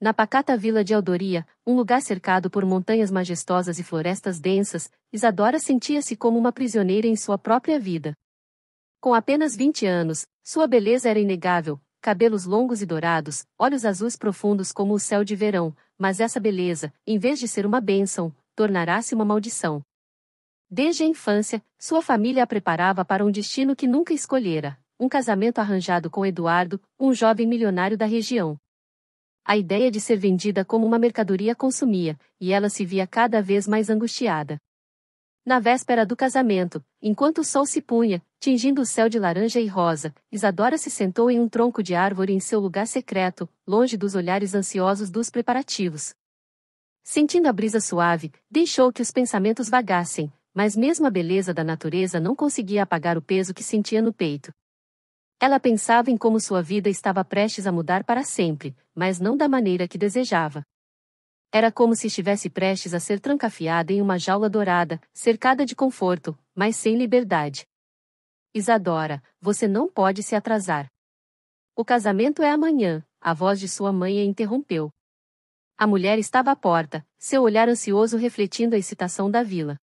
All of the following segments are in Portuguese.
Na pacata vila de Eldoria, um lugar cercado por montanhas majestosas e florestas densas, Isadora sentia-se como uma prisioneira em sua própria vida. Com apenas 20 anos, sua beleza era inegável, cabelos longos e dourados, olhos azuis profundos como o céu de verão, mas essa beleza, em vez de ser uma bênção, tornará-se uma maldição. Desde a infância, sua família a preparava para um destino que nunca escolhera, um casamento arranjado com Eduardo, um jovem milionário da região. A ideia de ser vendida como uma mercadoria consumia, e ela se via cada vez mais angustiada. Na véspera do casamento, enquanto o sol se punha, tingindo o céu de laranja e rosa, Isadora se sentou em um tronco de árvore em seu lugar secreto, longe dos olhares ansiosos dos preparativos. Sentindo a brisa suave, deixou que os pensamentos vagassem, mas mesmo a beleza da natureza não conseguia apagar o peso que sentia no peito. Ela pensava em como sua vida estava prestes a mudar para sempre, mas não da maneira que desejava. Era como se estivesse prestes a ser trancafiada em uma jaula dourada, cercada de conforto, mas sem liberdade. Isadora, você não pode se atrasar. O casamento é amanhã, a voz de sua mãe a interrompeu. A mulher estava à porta, seu olhar ansioso refletindo a excitação da vila.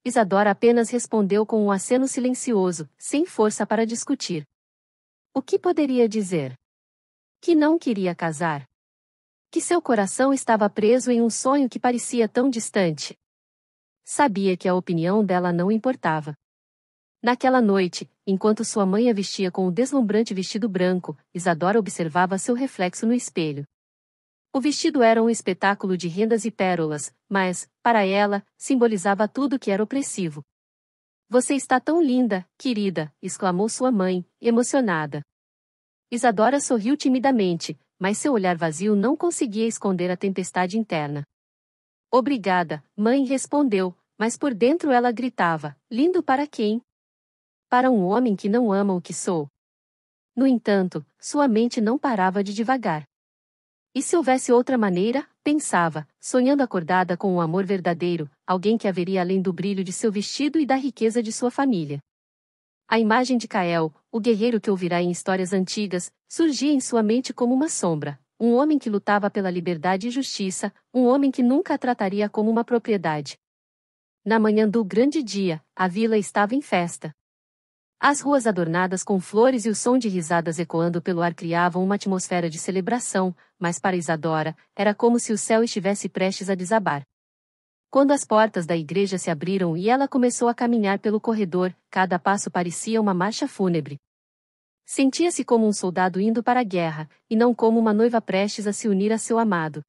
Isadora apenas respondeu com um aceno silencioso, sem força para discutir. O que poderia dizer? Que não queria casar. Que seu coração estava preso em um sonho que parecia tão distante. Sabia que a opinião dela não importava. Naquela noite, enquanto sua mãe a vestia com o deslumbrante vestido branco, Isadora observava seu reflexo no espelho. O vestido era um espetáculo de rendas e pérolas, mas, para ela, simbolizava tudo que era opressivo. Você está tão linda, querida, exclamou sua mãe, emocionada. Isadora sorriu timidamente, mas seu olhar vazio não conseguia esconder a tempestade interna. Obrigada, mãe respondeu, mas por dentro ela gritava, lindo para quem? Para um homem que não ama o que sou. No entanto, sua mente não parava de divagar. E se houvesse outra maneira, pensava, sonhando acordada com um amor verdadeiro, alguém que haveria além do brilho de seu vestido e da riqueza de sua família. A imagem de Kael, o guerreiro que ouvirá em histórias antigas, surgia em sua mente como uma sombra, um homem que lutava pela liberdade e justiça, um homem que nunca a trataria como uma propriedade. Na manhã do grande dia, a vila estava em festa. As ruas adornadas com flores e o som de risadas ecoando pelo ar criavam uma atmosfera de celebração, mas para Isadora, era como se o céu estivesse prestes a desabar. Quando as portas da igreja se abriram e ela começou a caminhar pelo corredor, cada passo parecia uma marcha fúnebre. Sentia-se como um soldado indo para a guerra, e não como uma noiva prestes a se unir a seu amado.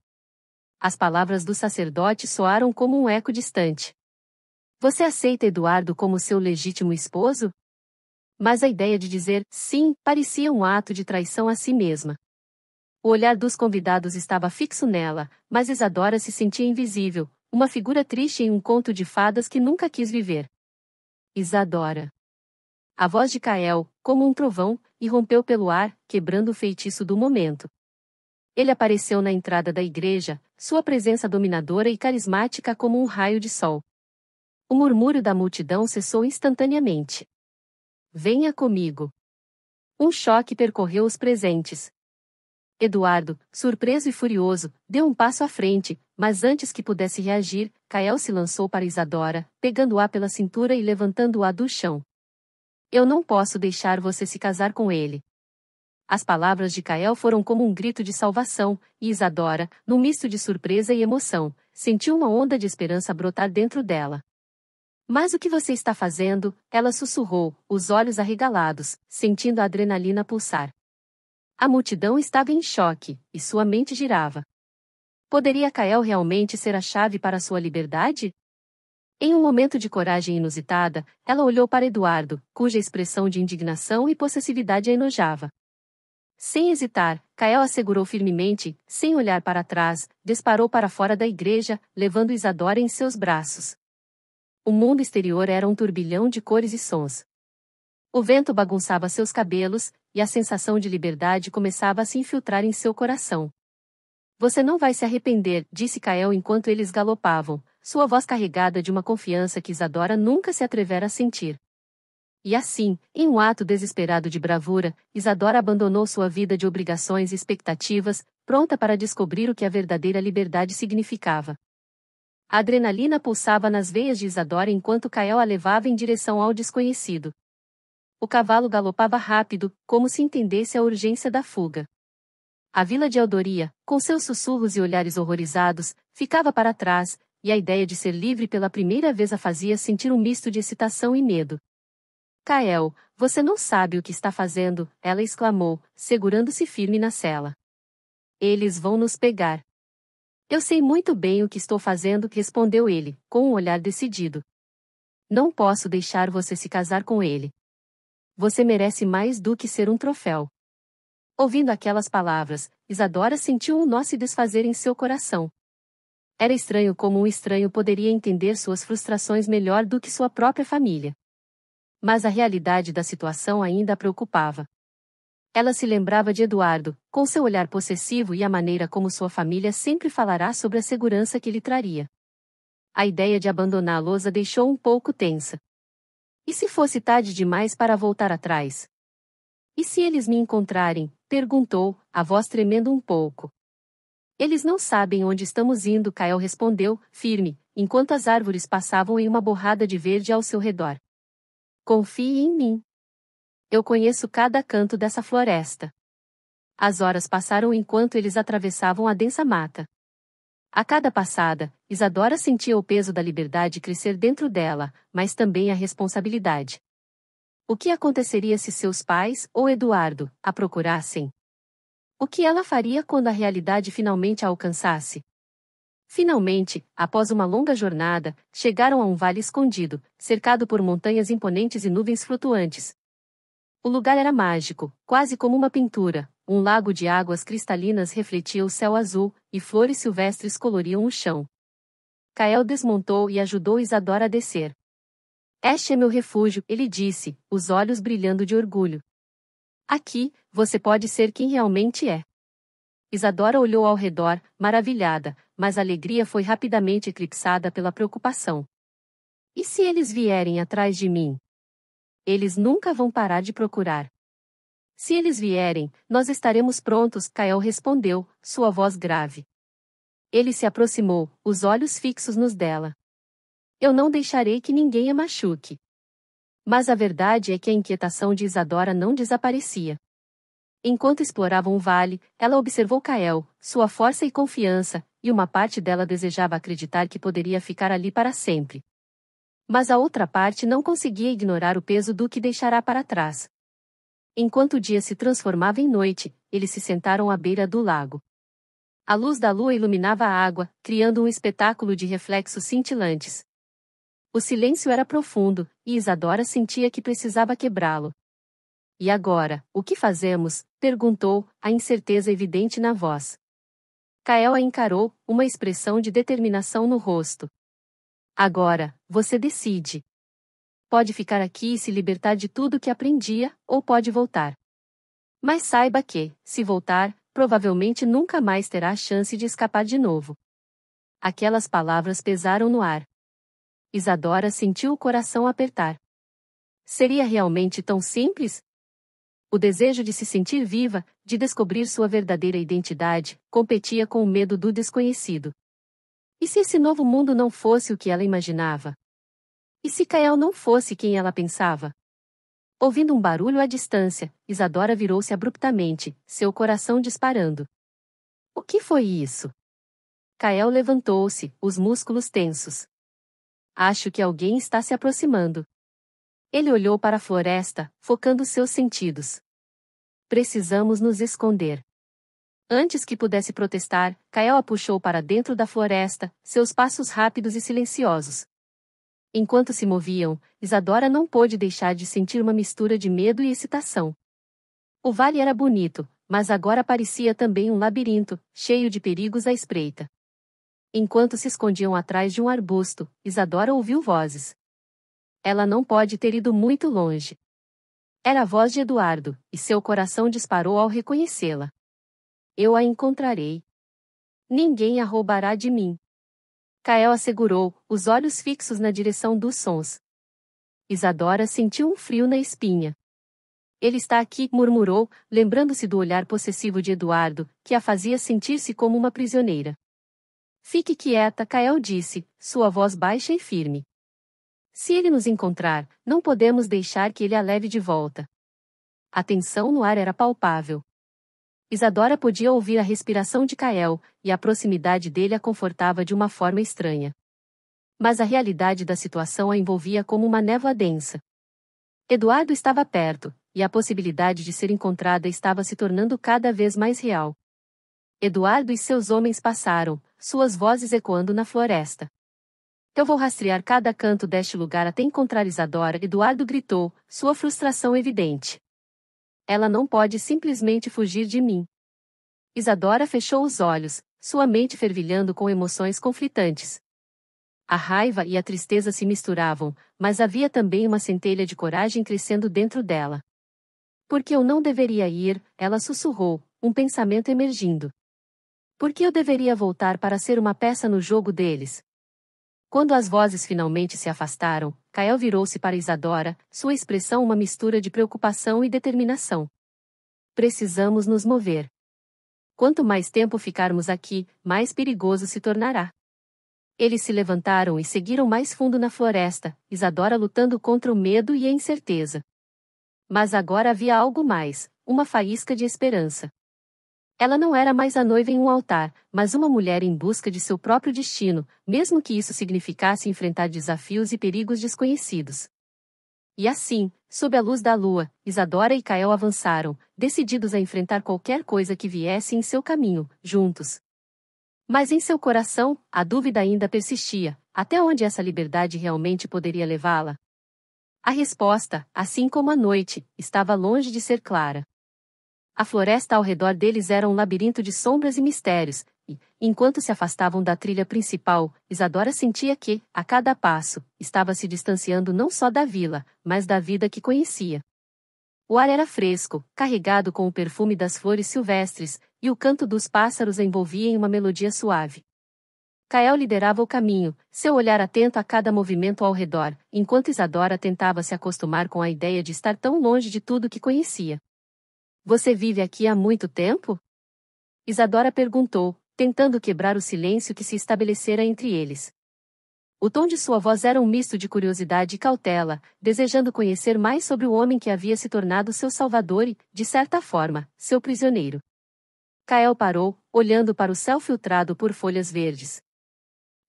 As palavras do sacerdote soaram como um eco distante. Você aceita Eduardo como seu legítimo esposo? Mas a ideia de dizer sim parecia um ato de traição a si mesma. O olhar dos convidados estava fixo nela, mas Isadora se sentia invisível, uma figura triste em um conto de fadas que nunca quis viver. Isadora. A voz de Kael, como um trovão, irrompeu pelo ar, quebrando o feitiço do momento. Ele apareceu na entrada da igreja, sua presença dominadora e carismática como um raio de sol. O murmúrio da multidão cessou instantaneamente. Venha comigo. Um choque percorreu os presentes. Eduardo, surpreso e furioso, deu um passo à frente, mas antes que pudesse reagir, Kael se lançou para Isadora, pegando-a pela cintura e levantando-a do chão. Eu não posso deixar você se casar com ele. As palavras de Kael foram como um grito de salvação, e Isadora, num misto de surpresa e emoção, sentiu uma onda de esperança brotar dentro dela. Mas o que você está fazendo? Ela sussurrou, os olhos arregalados, sentindo a adrenalina pulsar. A multidão estava em choque, e sua mente girava. Poderia Kael realmente ser a chave para sua liberdade? Em um momento de coragem inusitada, ela olhou para Eduardo, cuja expressão de indignação e possessividade a enojava. Sem hesitar, Kael assegurou firmemente, sem olhar para trás, disparou para fora da igreja, levando Isadora em seus braços. O mundo exterior era um turbilhão de cores e sons. O vento bagunçava seus cabelos, e a sensação de liberdade começava a se infiltrar em seu coração. Você não vai se arrepender, disse Kael enquanto eles galopavam, sua voz carregada de uma confiança que Isadora nunca se atrevera a sentir. E assim, em um ato desesperado de bravura, Isadora abandonou sua vida de obrigações e expectativas, pronta para descobrir o que a verdadeira liberdade significava. A adrenalina pulsava nas veias de Isadora enquanto Kael a levava em direção ao desconhecido. O cavalo galopava rápido, como se entendesse a urgência da fuga. A vila de Eldoria, com seus sussurros e olhares horrorizados, ficava para trás, e a ideia de ser livre pela primeira vez a fazia sentir um misto de excitação e medo. Kael, você não sabe o que está fazendo, ela exclamou, segurando-se firme na sela. Eles vão nos pegar. Eu sei muito bem o que estou fazendo, respondeu ele, com um olhar decidido. Não posso deixar você se casar com ele. Você merece mais do que ser um troféu. Ouvindo aquelas palavras, Isadora sentiu um nó se desfazer em seu coração. Era estranho como um estranho poderia entender suas frustrações melhor do que sua própria família. Mas a realidade da situação ainda a preocupava. Ela se lembrava de Eduardo, com seu olhar possessivo e a maneira como sua família sempre falará sobre a segurança que lhe traria. A ideia de abandoná-los a deixou um pouco tensa. E se fosse tarde demais para voltar atrás? E se eles me encontrarem? Perguntou, a voz tremendo um pouco. Eles não sabem onde estamos indo, Kael respondeu, firme, enquanto as árvores passavam em uma borrada de verde ao seu redor. Confie em mim. Eu conheço cada canto dessa floresta. As horas passaram enquanto eles atravessavam a densa mata. A cada passada, Isadora sentia o peso da liberdade crescer dentro dela, mas também a responsabilidade. O que aconteceria se seus pais, ou Eduardo, a procurassem? O que ela faria quando a realidade finalmente a alcançasse? Finalmente, após uma longa jornada, chegaram a um vale escondido, cercado por montanhas imponentes e nuvens flutuantes. O lugar era mágico, quase como uma pintura. Um lago de águas cristalinas refletia o céu azul, e flores silvestres coloriam o chão. Kael desmontou e ajudou Isadora a descer. Este é meu refúgio, ele disse, os olhos brilhando de orgulho. Aqui, você pode ser quem realmente é. Isadora olhou ao redor, maravilhada, mas a alegria foi rapidamente eclipsada pela preocupação. E se eles vierem atrás de mim? Eles nunca vão parar de procurar. Se eles vierem, nós estaremos prontos, Kael respondeu, sua voz grave. Ele se aproximou, os olhos fixos nos dela. Eu não deixarei que ninguém a machuque. Mas a verdade é que a inquietação de Isadora não desaparecia. Enquanto exploravam o vale, ela observou Kael, sua força e confiança, e uma parte dela desejava acreditar que poderia ficar ali para sempre. Mas a outra parte não conseguia ignorar o peso do que deixará para trás. Enquanto o dia se transformava em noite, eles se sentaram à beira do lago. A luz da lua iluminava a água, criando um espetáculo de reflexos cintilantes. O silêncio era profundo, e Isadora sentia que precisava quebrá-lo. E agora, o que fazemos? Perguntou, a incerteza evidente na voz. Kael a encarou, uma expressão de determinação no rosto. Agora, você decide. Pode ficar aqui e se libertar de tudo que aprendia, ou pode voltar. Mas saiba que, se voltar, provavelmente nunca mais terá a chance de escapar de novo. Aquelas palavras pesaram no ar. Isadora sentiu o coração apertar. Seria realmente tão simples? O desejo de se sentir viva, de descobrir sua verdadeira identidade, competia com o medo do desconhecido. E se esse novo mundo não fosse o que ela imaginava? E se Kael não fosse quem ela pensava? Ouvindo um barulho à distância, Isadora virou-se abruptamente, seu coração disparando. O que foi isso? Kael levantou-se, os músculos tensos. Acho que alguém está se aproximando. Ele olhou para a floresta, focando seus sentidos. Precisamos nos esconder. Antes que pudesse protestar, Kael a puxou para dentro da floresta, seus passos rápidos e silenciosos. Enquanto se moviam, Isadora não pôde deixar de sentir uma mistura de medo e excitação. O vale era bonito, mas agora parecia também um labirinto, cheio de perigos à espreita. Enquanto se escondiam atrás de um arbusto, Isadora ouviu vozes. Ela não pode ter ido muito longe. Era a voz de Eduardo, e seu coração disparou ao reconhecê-la. Eu a encontrarei. Ninguém a roubará de mim. Kael a segurou, os olhos fixos na direção dos sons. Isadora sentiu um frio na espinha. Ele está aqui, murmurou, lembrando-se do olhar possessivo de Eduardo, que a fazia sentir-se como uma prisioneira. Fique quieta, Kael disse, sua voz baixa e firme. Se ele nos encontrar, não podemos deixar que ele a leve de volta. A tensão no ar era palpável. Isadora podia ouvir a respiração de Kael, e a proximidade dele a confortava de uma forma estranha. Mas a realidade da situação a envolvia como uma névoa densa. Eduardo estava perto, e a possibilidade de ser encontrada estava se tornando cada vez mais real. Eduardo e seus homens passaram, suas vozes ecoando na floresta. Eu vou rastrear cada canto deste lugar até encontrar Isadora, Eduardo gritou, sua frustração evidente. Ela não pode simplesmente fugir de mim. Isadora fechou os olhos, sua mente fervilhando com emoções conflitantes. A raiva e a tristeza se misturavam, mas havia também uma centelha de coragem crescendo dentro dela. Por que eu não deveria ir? Ela sussurrou, um pensamento emergindo. Por que eu deveria voltar para ser uma peça no jogo deles? Quando as vozes finalmente se afastaram, Kael virou-se para Isadora, sua expressão uma mistura de preocupação e determinação. Precisamos nos mover. Quanto mais tempo ficarmos aqui, mais perigoso se tornará. Eles se levantaram e seguiram mais fundo na floresta, Isadora lutando contra o medo e a incerteza. Mas agora havia algo mais, uma faísca de esperança. Ela não era mais a noiva em um altar, mas uma mulher em busca de seu próprio destino, mesmo que isso significasse enfrentar desafios e perigos desconhecidos. E assim, sob a luz da lua, Isadora e Kael avançaram, decididos a enfrentar qualquer coisa que viesse em seu caminho, juntos. Mas em seu coração, a dúvida ainda persistia, até onde essa liberdade realmente poderia levá-la? A resposta, assim como a noite, estava longe de ser clara. A floresta ao redor deles era um labirinto de sombras e mistérios, e, enquanto se afastavam da trilha principal, Isadora sentia que, a cada passo, estava se distanciando não só da vila, mas da vida que conhecia. O ar era fresco, carregado com o perfume das flores silvestres, e o canto dos pássaros a envolvia em uma melodia suave. Kael liderava o caminho, seu olhar atento a cada movimento ao redor, enquanto Isadora tentava se acostumar com a ideia de estar tão longe de tudo que conhecia. Você vive aqui há muito tempo? Isadora perguntou, tentando quebrar o silêncio que se estabelecera entre eles. O tom de sua voz era um misto de curiosidade e cautela, desejando conhecer mais sobre o homem que havia se tornado seu salvador e, de certa forma, seu prisioneiro. Kael parou, olhando para o céu filtrado por folhas verdes.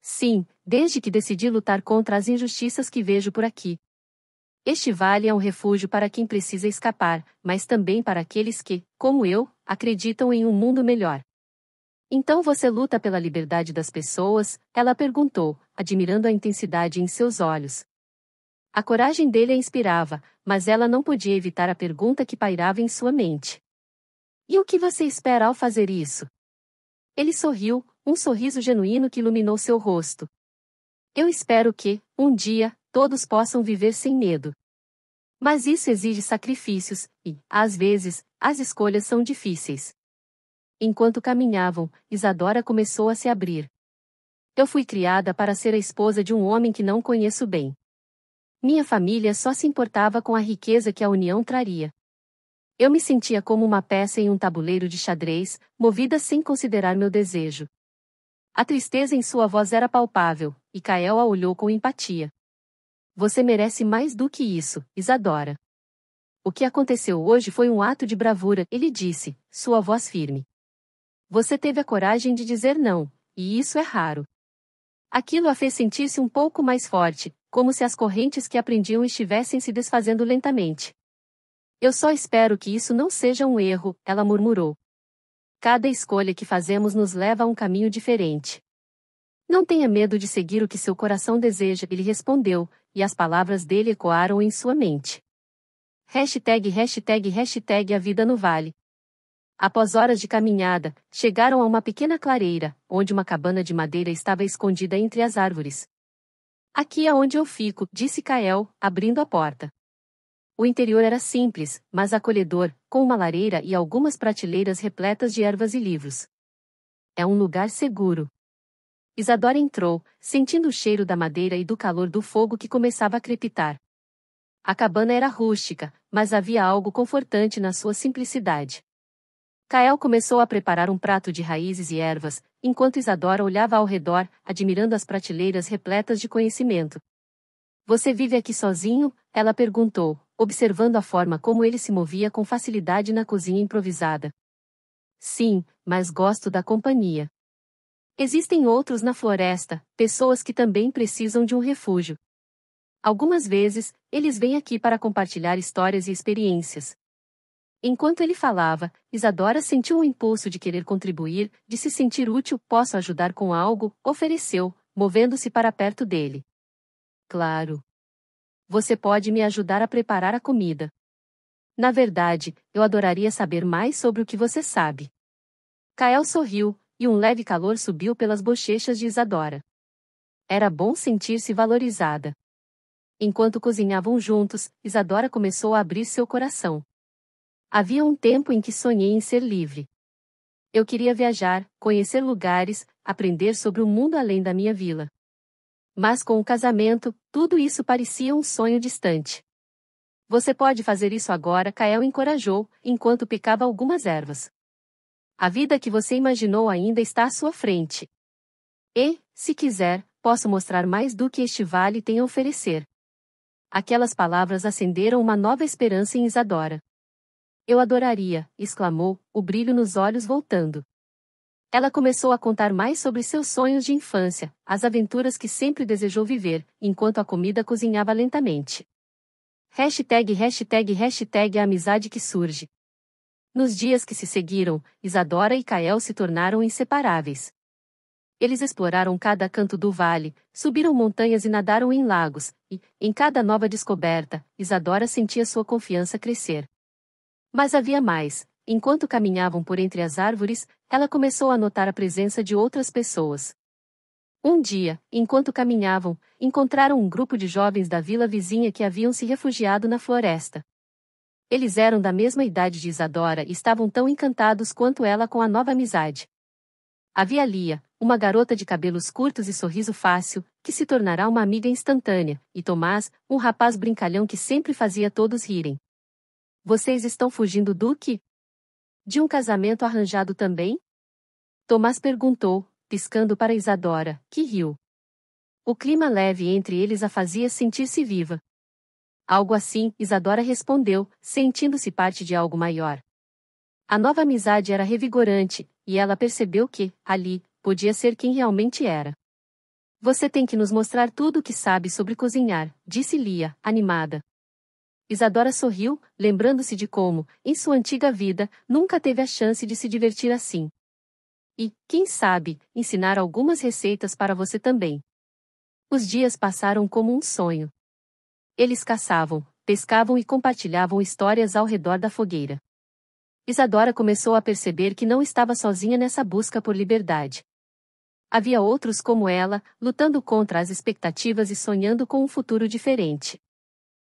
Sim, desde que decidi lutar contra as injustiças que vejo por aqui. Este vale é um refúgio para quem precisa escapar, mas também para aqueles que, como eu, acreditam em um mundo melhor. Então você luta pela liberdade das pessoas? Ela perguntou, admirando a intensidade em seus olhos. A coragem dele a inspirava, mas ela não podia evitar a pergunta que pairava em sua mente. E o que você espera ao fazer isso? Ele sorriu, um sorriso genuíno que iluminou seu rosto. Eu espero que, um dia, todos possam viver sem medo. Mas isso exige sacrifícios, e, às vezes, as escolhas são difíceis. Enquanto caminhavam, Isadora começou a se abrir. Eu fui criada para ser a esposa de um homem que não conheço bem. Minha família só se importava com a riqueza que a união traria. Eu me sentia como uma peça em um tabuleiro de xadrez, movida sem considerar meu desejo. A tristeza em sua voz era palpável, e Kael a olhou com empatia. Você merece mais do que isso, Isadora. O que aconteceu hoje foi um ato de bravura, ele disse, sua voz firme. Você teve a coragem de dizer não, e isso é raro. Aquilo a fez sentir-se um pouco mais forte, como se as correntes que a prendiam estivessem se desfazendo lentamente. Eu só espero que isso não seja um erro, ela murmurou. Cada escolha que fazemos nos leva a um caminho diferente. Não tenha medo de seguir o que seu coração deseja, ele respondeu, e as palavras dele ecoaram em sua mente. Hashtag a vida no vale. Após horas de caminhada, chegaram a uma pequena clareira, onde uma cabana de madeira estava escondida entre as árvores. Aqui é onde eu fico, disse Kael, abrindo a porta. O interior era simples, mas acolhedor, com uma lareira e algumas prateleiras repletas de ervas e livros. É um lugar seguro. Isadora entrou, sentindo o cheiro da madeira e do calor do fogo que começava a crepitar. A cabana era rústica, mas havia algo confortante na sua simplicidade. Kael começou a preparar um prato de raízes e ervas, enquanto Isadora olhava ao redor, admirando as prateleiras repletas de conhecimento. Você vive aqui sozinho? Ela perguntou, observando a forma como ele se movia com facilidade na cozinha improvisada. Sim, mas gosto da companhia. Existem outros na floresta, pessoas que também precisam de um refúgio. Algumas vezes, eles vêm aqui para compartilhar histórias e experiências. Enquanto ele falava, Isadora sentiu um impulso de querer contribuir, de se sentir útil. Posso ajudar com algo? Ofereceu, movendo-se para perto dele. Claro. Você pode me ajudar a preparar a comida. Na verdade, eu adoraria saber mais sobre o que você sabe. Kael sorriu, e um leve calor subiu pelas bochechas de Isadora. Era bom sentir-se valorizada. Enquanto cozinhavam juntos, Isadora começou a abrir seu coração. Havia um tempo em que sonhei em ser livre. Eu queria viajar, conhecer lugares, aprender sobre o mundo além da minha vila. Mas com o casamento, tudo isso parecia um sonho distante. Você pode fazer isso agora, Kael encorajou, enquanto picava algumas ervas. A vida que você imaginou ainda está à sua frente. E, se quiser, posso mostrar mais do que este vale tem a oferecer. Aquelas palavras acenderam uma nova esperança em Isadora. Eu adoraria, exclamou, o brilho nos olhos voltando. Ela começou a contar mais sobre seus sonhos de infância, as aventuras que sempre desejou viver, enquanto a comida cozinhava lentamente. #a amizade que surge. Nos dias que se seguiram, Isadora e Kael se tornaram inseparáveis. Eles exploraram cada canto do vale, subiram montanhas e nadaram em lagos, e, em cada nova descoberta, Isadora sentia sua confiança crescer. Mas havia mais. Enquanto caminhavam por entre as árvores, ela começou a notar a presença de outras pessoas. Um dia, enquanto caminhavam, encontraram um grupo de jovens da vila vizinha que haviam se refugiado na floresta. Eles eram da mesma idade de Isadora e estavam tão encantados quanto ela com a nova amizade. Havia Lia, uma garota de cabelos curtos e sorriso fácil, que se tornará uma amiga instantânea, e Tomás, um rapaz brincalhão que sempre fazia todos rirem. Vocês estão fugindo do quê? De um casamento arranjado também? Tomás perguntou, piscando para Isadora, que riu. O clima leve entre eles a fazia sentir-se viva. Algo assim, Isadora respondeu, sentindo-se parte de algo maior. A nova amizade era revigorante, e ela percebeu que, ali, podia ser quem realmente era. Você tem que nos mostrar tudo o que sabe sobre cozinhar, disse Lia, animada. Isadora sorriu, lembrando-se de como, em sua antiga vida, nunca teve a chance de se divertir assim. E, quem sabe, ensinar algumas receitas para você também. Os dias passaram como um sonho. Eles caçavam, pescavam e compartilhavam histórias ao redor da fogueira. Isadora começou a perceber que não estava sozinha nessa busca por liberdade. Havia outros como ela, lutando contra as expectativas e sonhando com um futuro diferente.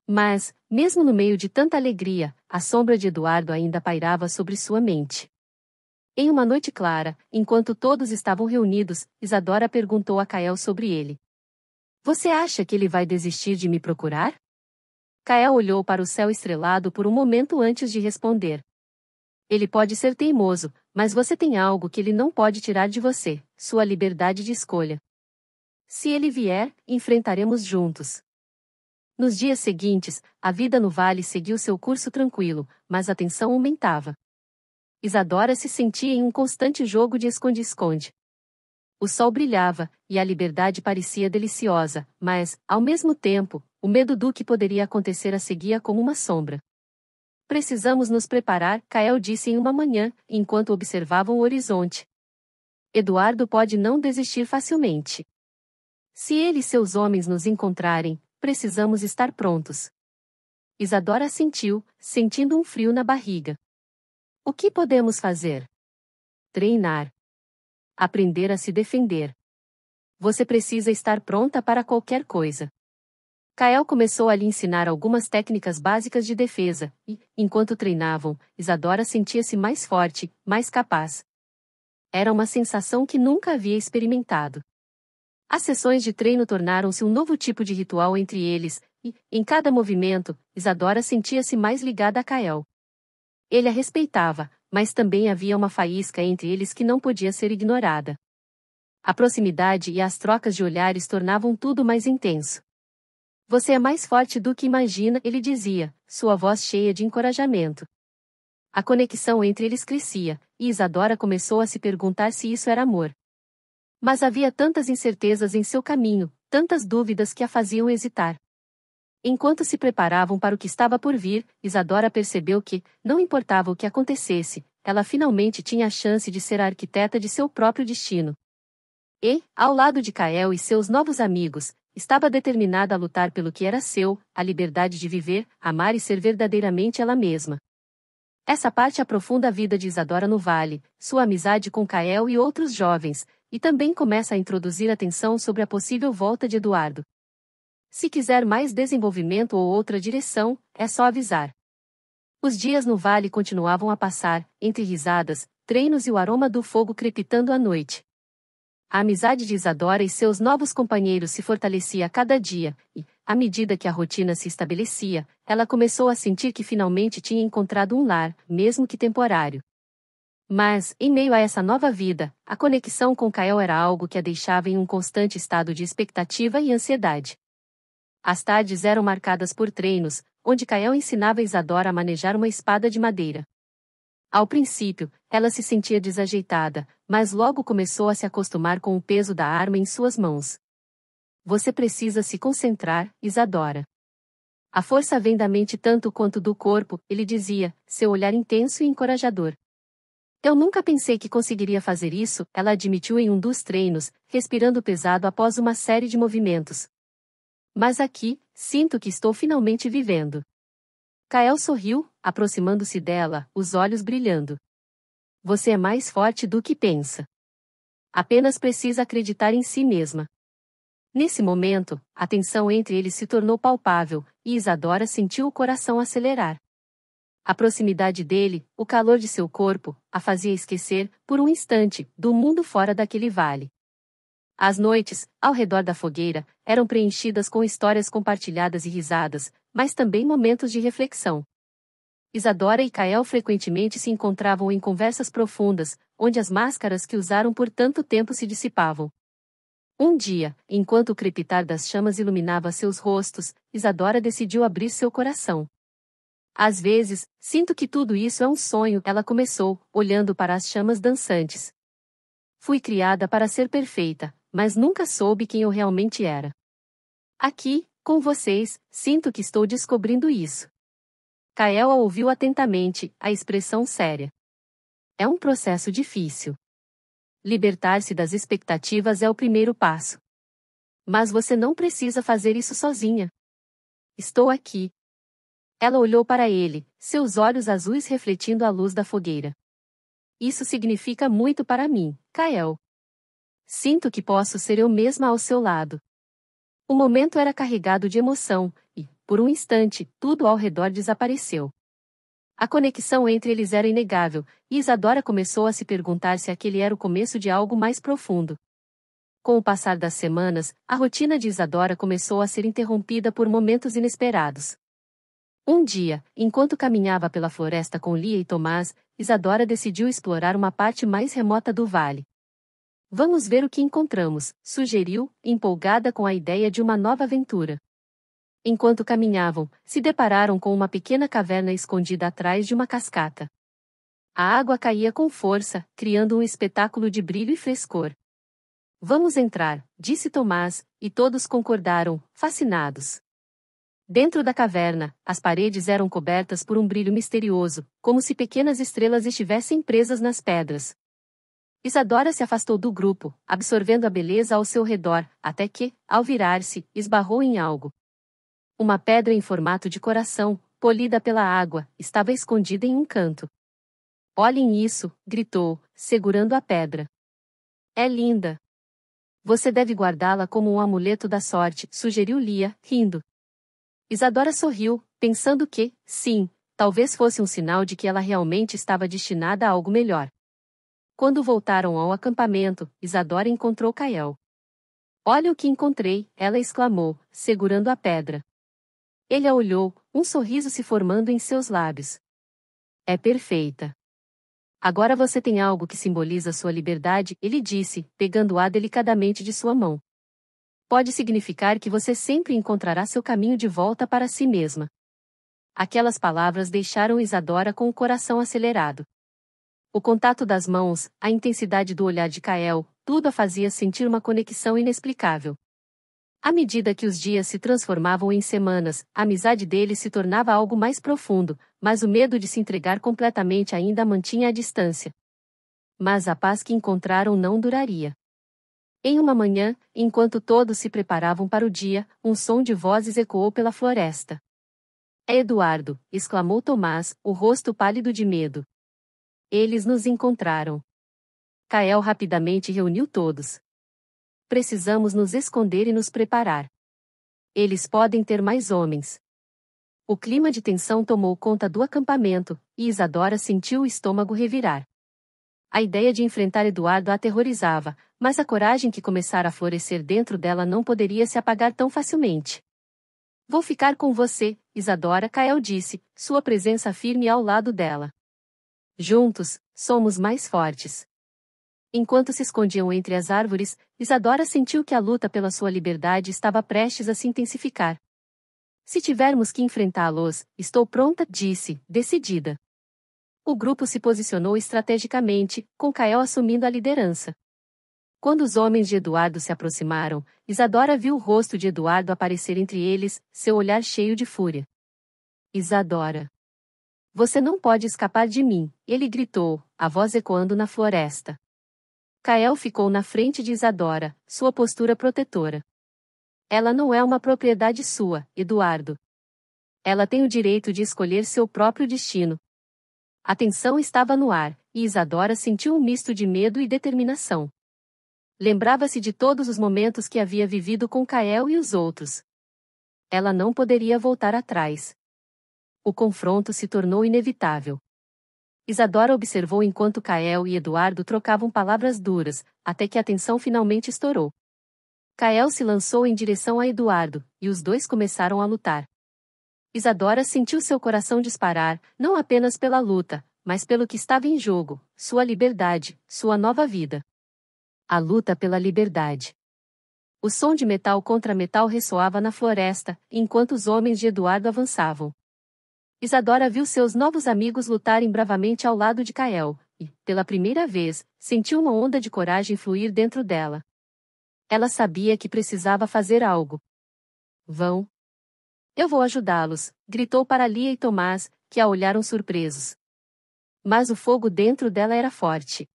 Mas, mesmo no meio de tanta alegria, a sombra de Eduardo ainda pairava sobre sua mente. Em uma noite clara, enquanto todos estavam reunidos, Isadora perguntou a Kael sobre ele. Você acha que ele vai desistir de me procurar? Kael olhou para o céu estrelado por um momento antes de responder. Ele pode ser teimoso, mas você tem algo que ele não pode tirar de você, sua liberdade de escolha. Se ele vier, enfrentaremos juntos. Nos dias seguintes, a vida no vale seguiu seu curso tranquilo, mas a tensão aumentava. Isadora se sentia em um constante jogo de esconde-esconde. O sol brilhava, e a liberdade parecia deliciosa, mas, ao mesmo tempo, o medo do que poderia acontecer a seguia como uma sombra. Precisamos nos preparar, Kael disse em uma manhã, enquanto observavam o horizonte. Eduardo pode não desistir facilmente. Se ele e seus homens nos encontrarem, precisamos estar prontos. Isadora assentiu, sentindo um frio na barriga. O que podemos fazer? Treinar. Aprender a se defender. Você precisa estar pronta para qualquer coisa. Kael começou a lhe ensinar algumas técnicas básicas de defesa, e, enquanto treinavam, Isadora sentia-se mais forte, mais capaz. Era uma sensação que nunca havia experimentado. As sessões de treino tornaram-se um novo tipo de ritual entre eles, e, em cada movimento, Isadora sentia-se mais ligada a Kael. Ele a respeitava, mas também havia uma faísca entre eles que não podia ser ignorada. A proximidade e as trocas de olhares tornavam tudo mais intenso. Você é mais forte do que imagina, ele dizia, sua voz cheia de encorajamento. A conexão entre eles crescia, e Isadora começou a se perguntar se isso era amor. Mas havia tantas incertezas em seu caminho, tantas dúvidas que a faziam hesitar. Enquanto se preparavam para o que estava por vir, Isadora percebeu que, não importava o que acontecesse, ela finalmente tinha a chance de ser a arquiteta de seu próprio destino. E, ao lado de Kael e seus novos amigos, estava determinada a lutar pelo que era seu, a liberdade de viver, amar e ser verdadeiramente ela mesma. Essa parte aprofunda a vida de Isadora no Vale, sua amizade com Kael e outros jovens, e também começa a introduzir atenção sobre a possível volta de Eduardo. Se quiser mais desenvolvimento ou outra direção, é só avisar. Os dias no Vale continuavam a passar, entre risadas, treinos e o aroma do fogo crepitando à noite. A amizade de Isadora e seus novos companheiros se fortalecia a cada dia, e, à medida que a rotina se estabelecia, ela começou a sentir que finalmente tinha encontrado um lar, mesmo que temporário. Mas, em meio a essa nova vida, a conexão com Kael era algo que a deixava em um constante estado de expectativa e ansiedade. As tardes eram marcadas por treinos, onde Kael ensinava Isadora a manejar uma espada de madeira. Ao princípio, ela se sentia desajeitada, mas logo começou a se acostumar com o peso da arma em suas mãos. Você precisa se concentrar, Isadora. A força vem da mente tanto quanto do corpo, ele dizia, seu olhar intenso e encorajador. Eu nunca pensei que conseguiria fazer isso, ela admitiu em um dos treinos, respirando pesado após uma série de movimentos. Mas aqui, sinto que estou finalmente vivendo. Kael sorriu, aproximando-se dela, os olhos brilhando. Você é mais forte do que pensa. Apenas precisa acreditar em si mesma. Nesse momento, a tensão entre eles se tornou palpável, e Isadora sentiu o coração acelerar. A proximidade dele, o calor de seu corpo, a fazia esquecer, por um instante, do mundo fora daquele vale. As noites, ao redor da fogueira, eram preenchidas com histórias compartilhadas e risadas, mas também momentos de reflexão. Isadora e Kael frequentemente se encontravam em conversas profundas, onde as máscaras que usaram por tanto tempo se dissipavam. Um dia, enquanto o crepitar das chamas iluminava seus rostos, Isadora decidiu abrir seu coração. Às vezes, sinto que tudo isso é um sonho, ela começou, olhando para as chamas dançantes. Fui criada para ser perfeita, mas nunca soube quem eu realmente era. Aqui, com vocês, sinto que estou descobrindo isso. Kael a ouviu atentamente, a expressão séria. É um processo difícil. Libertar-se das expectativas é o primeiro passo. Mas você não precisa fazer isso sozinha. Estou aqui. Ela olhou para ele, seus olhos azuis refletindo a luz da fogueira. Isso significa muito para mim, Kael. Sinto que posso ser eu mesma ao seu lado. O momento era carregado de emoção, e, por um instante, tudo ao redor desapareceu. A conexão entre eles era inegável, e Isadora começou a se perguntar se aquele era o começo de algo mais profundo. Com o passar das semanas, a rotina de Isadora começou a ser interrompida por momentos inesperados. Um dia, enquanto caminhava pela floresta com Lia e Tomás, Isadora decidiu explorar uma parte mais remota do vale. Vamos ver o que encontramos, sugeriu, empolgada com a ideia de uma nova aventura. Enquanto caminhavam, se depararam com uma pequena caverna escondida atrás de uma cascata. A água caía com força, criando um espetáculo de brilho e frescor. Vamos entrar, disse Tomás, e todos concordaram, fascinados. Dentro da caverna, as paredes eram cobertas por um brilho misterioso, como se pequenas estrelas estivessem presas nas pedras. Isadora se afastou do grupo, absorvendo a beleza ao seu redor, até que, ao virar-se, esbarrou em algo. Uma pedra em formato de coração, polida pela água, estava escondida em um canto. Olhem isso, gritou, segurando a pedra. É linda. Você deve guardá-la como um amuleto da sorte, sugeriu Lia, rindo. Isadora sorriu, pensando que, sim, talvez fosse um sinal de que ela realmente estava destinada a algo melhor. Quando voltaram ao acampamento, Isadora encontrou Kael. Olha o que encontrei, ela exclamou, segurando a pedra. Ele a olhou, um sorriso se formando em seus lábios. É perfeita. Agora você tem algo que simboliza sua liberdade, ele disse, pegando-a delicadamente de sua mão. Pode significar que você sempre encontrará seu caminho de volta para si mesma. Aquelas palavras deixaram Isadora com o coração acelerado. O contato das mãos, a intensidade do olhar de Kael, tudo a fazia sentir uma conexão inexplicável. À medida que os dias se transformavam em semanas, a amizade deles se tornava algo mais profundo, mas o medo de se entregar completamente ainda a mantinha à distância. Mas a paz que encontraram não duraria. Em uma manhã, enquanto todos se preparavam para o dia, um som de vozes ecoou pela floresta. É Eduardo, exclamou Tomás, o rosto pálido de medo. Eles nos encontraram. Kael rapidamente reuniu todos. Precisamos nos esconder e nos preparar. Eles podem ter mais homens. O clima de tensão tomou conta do acampamento, e Isadora sentiu o estômago revirar. A ideia de enfrentar Eduardo a aterrorizava, mas a coragem que começara a florescer dentro dela não poderia se apagar tão facilmente. Vou ficar com você, Isadora, Kael disse, sua presença firme ao lado dela. Juntos, somos mais fortes. Enquanto se escondiam entre as árvores, Isadora sentiu que a luta pela sua liberdade estava prestes a se intensificar. Se tivermos que enfrentá-los, estou pronta, disse, decidida. O grupo se posicionou estrategicamente, com Kael assumindo a liderança. Quando os homens de Eduardo se aproximaram, Isadora viu o rosto de Eduardo aparecer entre eles, seu olhar cheio de fúria. Isadora. Você não pode escapar de mim, ele gritou, a voz ecoando na floresta. Kael ficou na frente de Isadora, sua postura protetora. Ela não é uma propriedade sua, Eduardo. Ela tem o direito de escolher seu próprio destino. A tensão estava no ar, e Isadora sentiu um misto de medo e determinação. Lembrava-se de todos os momentos que havia vivido com Kael e os outros. Ela não poderia voltar atrás. O confronto se tornou inevitável. Isadora observou enquanto Kael e Eduardo trocavam palavras duras, até que a tensão finalmente estourou. Kael se lançou em direção a Eduardo, e os dois começaram a lutar. Isadora sentiu seu coração disparar, não apenas pela luta, mas pelo que estava em jogo, sua liberdade, sua nova vida. A luta pela liberdade. O som de metal contra metal ressoava na floresta, enquanto os homens de Eduardo avançavam. Isadora viu seus novos amigos lutarem bravamente ao lado de Kael, e, pela primeira vez, sentiu uma onda de coragem fluir dentro dela. Ela sabia que precisava fazer algo. Vão. Eu vou ajudá-los, gritou para Lia e Tomás, que a olharam surpresos. Mas o fogo dentro dela era forte.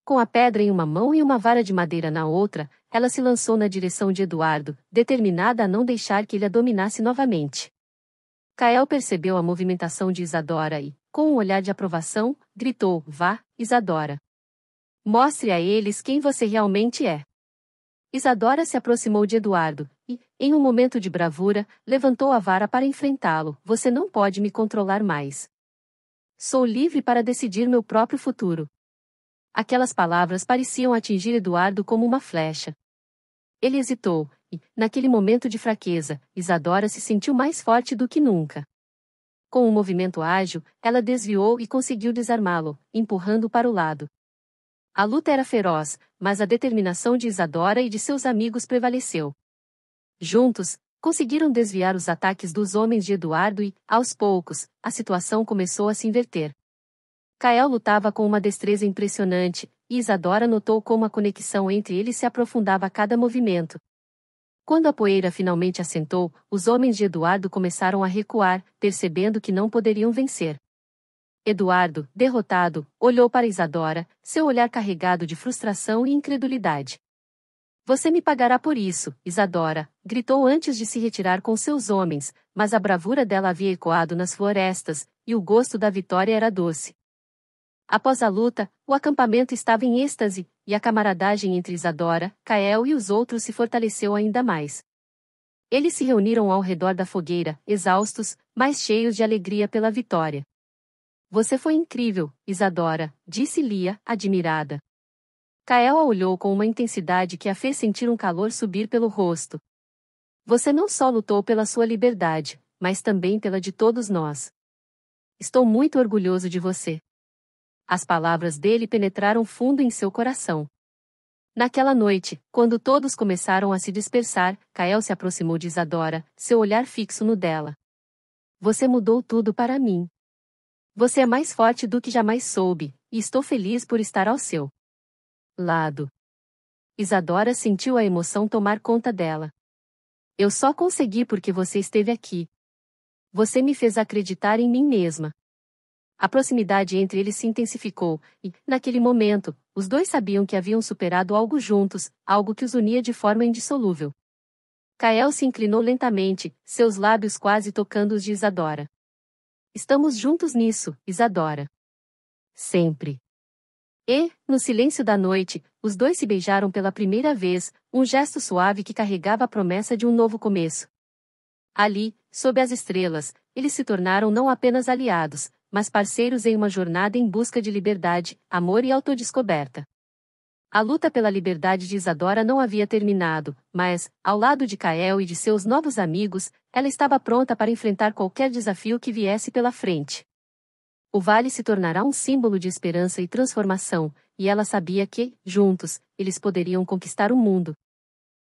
Com a pedra em uma mão e uma vara de madeira na outra, ela se lançou na direção de Eduardo, determinada a não deixar que ele a dominasse novamente. Kael percebeu a movimentação de Isadora e, com um olhar de aprovação, gritou, vá, Isadora. Mostre a eles quem você realmente é. Isadora se aproximou de Eduardo, e, em um momento de bravura, levantou a vara para enfrentá-lo. Você não pode me controlar mais. Sou livre para decidir meu próprio futuro. Aquelas palavras pareciam atingir Eduardo como uma flecha. Ele hesitou, e, naquele momento de fraqueza, Isadora se sentiu mais forte do que nunca. Com um movimento ágil, ela desviou e conseguiu desarmá-lo, empurrando-o para o lado. A luta era feroz, mas a determinação de Isadora e de seus amigos prevaleceu. Juntos, conseguiram desviar os ataques dos homens de Eduardo e, aos poucos, a situação começou a se inverter. Kael lutava com uma destreza impressionante, e Isadora notou como a conexão entre eles se aprofundava a cada movimento. Quando a poeira finalmente assentou, os homens de Eduardo começaram a recuar, percebendo que não poderiam vencer. Eduardo, derrotado, olhou para Isadora, seu olhar carregado de frustração e incredulidade. Você me pagará por isso, Isadora, gritou antes de se retirar com seus homens, mas a bravura dela havia ecoado nas florestas, e o gosto da vitória era doce. Após a luta, o acampamento estava em êxtase, e a camaradagem entre Isadora, Kael e os outros se fortaleceu ainda mais. Eles se reuniram ao redor da fogueira, exaustos, mas cheios de alegria pela vitória. Você foi incrível, Isadora, disse Lia, admirada. Kael a olhou com uma intensidade que a fez sentir um calor subir pelo rosto. Você não só lutou pela sua liberdade, mas também pela de todos nós. Estou muito orgulhoso de você. As palavras dele penetraram fundo em seu coração. Naquela noite, quando todos começaram a se dispersar, Kael se aproximou de Isadora, seu olhar fixo no dela. Você mudou tudo para mim. Você é mais forte do que jamais soube, e estou feliz por estar ao seu lado. Isadora sentiu a emoção tomar conta dela. Eu só consegui porque você esteve aqui. Você me fez acreditar em mim mesma. A proximidade entre eles se intensificou, e, naquele momento, os dois sabiam que haviam superado algo juntos, algo que os unia de forma indissolúvel. Kael se inclinou lentamente, seus lábios quase tocando os de Isadora. Estamos juntos nisso, Isadora. Sempre. E, no silêncio da noite, os dois se beijaram pela primeira vez, um gesto suave que carregava a promessa de um novo começo. Ali, sob as estrelas, eles se tornaram não apenas aliados, mas parceiros em uma jornada em busca de liberdade, amor e autodescoberta. A luta pela liberdade de Isadora não havia terminado, mas, ao lado de Kael e de seus novos amigos, ela estava pronta para enfrentar qualquer desafio que viesse pela frente. O vale se tornará um símbolo de esperança e transformação, e ela sabia que, juntos, eles poderiam conquistar o mundo.